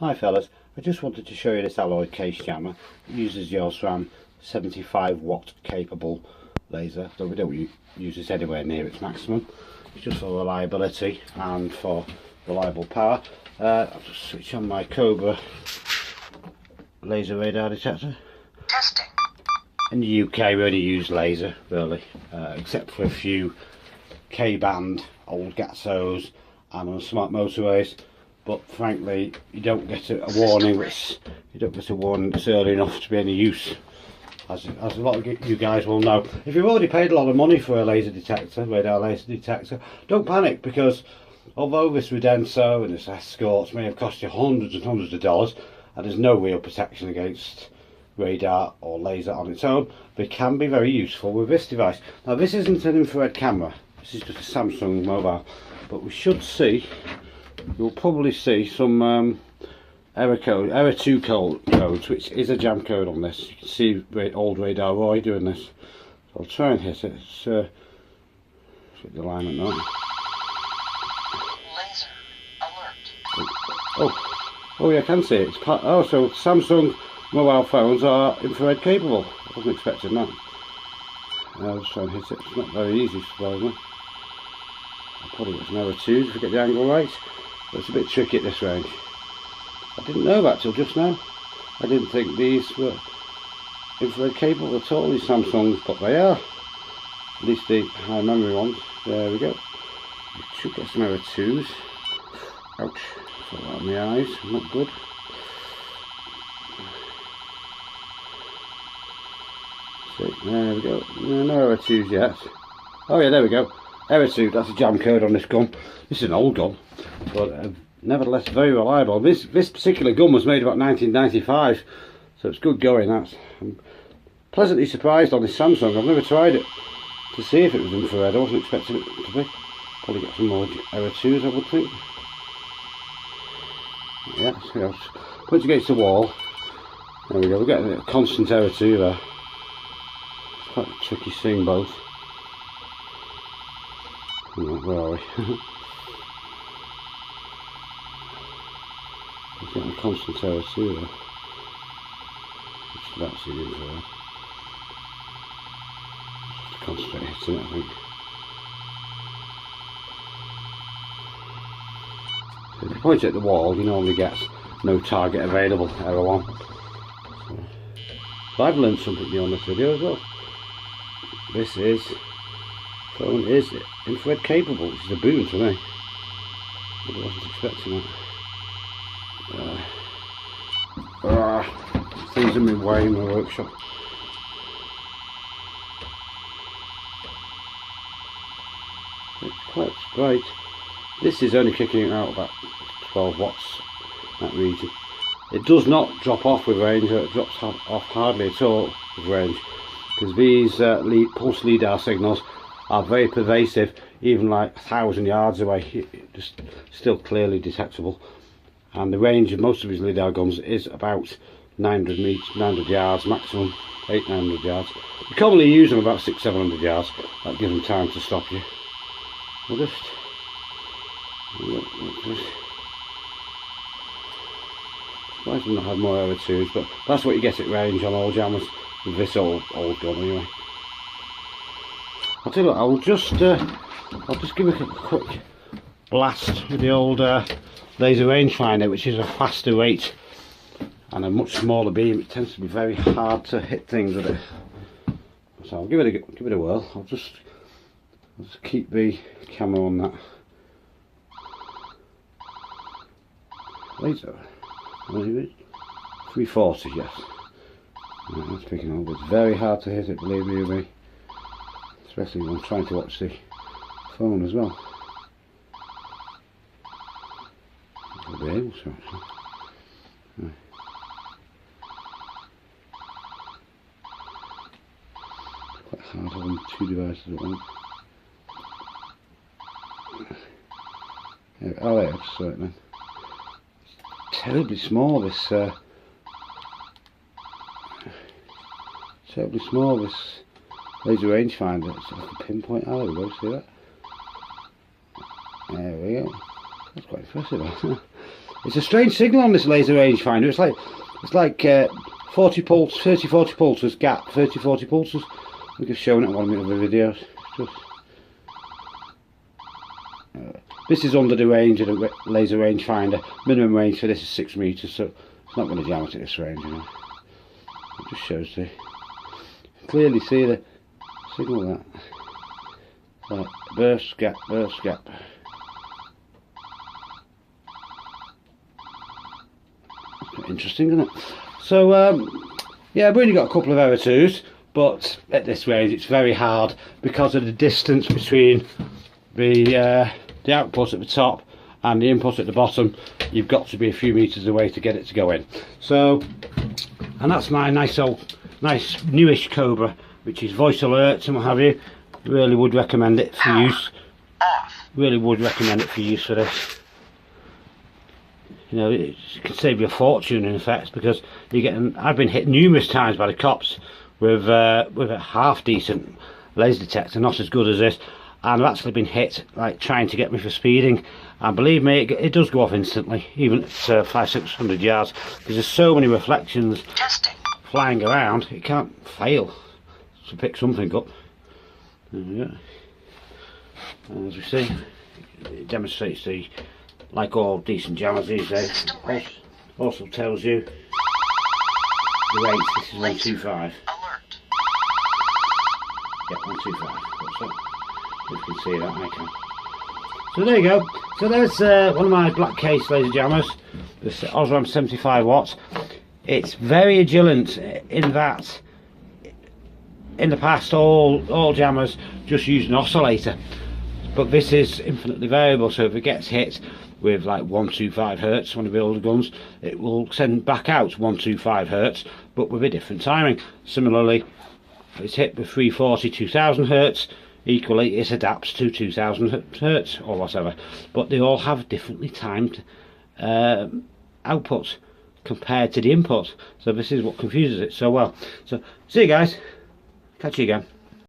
Hi fellas, I just wanted to show you this alloy case jammer. It uses the Osram 75 watt capable laser, though we don't use this anywhere near its maximum. It's just for reliability and for reliable power. I'll just switch on my Cobra laser radar detector. Testing. In the UK we only use laser really, except for a few K-band, old Gatsos and on smart motorways. But frankly, you don't get a warning that's early enough to be any use, as a lot of you guys will know. If you've already paid a lot of money for a laser detector, radar laser detector, don't panic, because although this Redenso and this Escort may have cost you hundreds and hundreds of dollars, and there's no real protection against radar or laser on its own, they can be very useful with this device. Now this isn't an infrared camera, this is just a Samsung mobile, but we should see, you'll probably see some error 2 codes, which is a jam code on this. You can see old Radar Roy doing this. So I'll try and hit it. It's hit the alignment now. Laser alert. Oh yeah, I can see it. It's so Samsung mobile phones are infrared capable. I wasn't expecting that. I'll just try and hit it. It's not very easy, surprisingly. I'll probably get some error 2s if we get the angle right. But it's a bit tricky at this range. I didn't know that till just now. I didn't think these were infrared capable at all, these Samsungs, but they are. At least the high memory ones. There we go. You should get some error 2s. Ouch. Felt that on the eyes. Not good. See, there we go. No error 2s yet. Oh yeah, there we go. Error 2, that's a jam code on this gun. This is an old gun, but nevertheless very reliable. This particular gun was made about 1995, so it's good going. I'm pleasantly surprised on this Samsung. I've never tried it to see if it was infrared. I wasn't expecting it to be. Probably get some more error 2s, I would think. Yeah, so put it against the wall. There we go, we're getting a constant error 2 there. It's quite tricky seeing both. Where are we? It's getting a constant error 2 there. Just about see the infrared. Just have to concentrate hitting it, I think. So if you point it at the wall, you normally get no target available, error 1. So I've learned something new on this video as well. This phone is infrared capable, which is a boon for me. I wasn't expecting that. Things in my way in my workshop. It's quite bright. This is only kicking it out about 12 watts, that region. It does not drop off with range, it drops off hardly at all with range, because these pulse LIDAR signals are very pervasive, even like 1,000 yards away, just still clearly detectable. And the range of most of these LIDAR guns is about 900 yards maximum, 800-900 yards. We commonly use them about 600-700 yards. That gives them time to stop you. We'll just surprised we've not had more error 2s, but that's what you get at range on all jammers with this old gun anyway. I'll tell you what, I'll just give it a quick blast with the old laser rangefinder, which is a faster rate and a much smaller beam. It tends to be very hard to hit things with it. So I'll give it a whirl. I'll just keep the camera on that laser. 340, yes. Right, that's picking up. It's very hard to hit it, believe me. Especially when I'm trying to watch the phone as well. I'll be able to actually. Right. It's quite hard having 2 devices at once. Oh yeah, I just saw it then. It's terribly small, this laser rangefinder. It's like a pinpoint. Oh, there we go, see that? There we go. That's quite impressive. It's a strange signal on this laser rangefinder. It's like 40 pulse, 30-40 pulses gap, 30-40 pulses. I think I've shown it in one of my other videos. This is under the range of the laser rangefinder. Minimum range for this is 6 meters, so it's not going to jam it at this range, you know. It just shows the, clearly see the signal of that. Like burst gap, burst gap. Interesting, isn't it? So yeah, I've only got a couple of error 2s, but at this range it's very hard because of the distance between the output at the top and the input at the bottom. You've got to be a few meters away to get it to go in. So, and that's my nice newish Cobra, which is voice alerts and what have you. Really would recommend it for use. Really would recommend it for use for this. You know, it can save you a fortune in effect, because you get. I've been hit numerous times by the cops with a half decent laser detector, not as good as this, and I've actually been hit like trying to get me for speeding, and believe me, it does go off instantly, even at 500-600 yards, because there's so many reflections flying around. It can't fail to pick something up. There we go. And as we see, it demonstrates the, like all decent jammers these days, also tells you the range. This is 125. Yeah, 125. What's that? You can see that, I can. So there you go. So there's one of my black case laser jammers, this Osram 75 watts. It's very agilent in that in the past all jammers just used an oscillator, but this is infinitely variable, so if it gets hit with like 125 hertz, one of the older guns, it will send back out 125 hertz, but with a different timing. Similarly, if it's hit with 340 2000 hertz, equally it adapts to 2000 hertz or whatever, but they all have differently timed outputs compared to the input, so this is what confuses it so well. So see you guys, catch you again.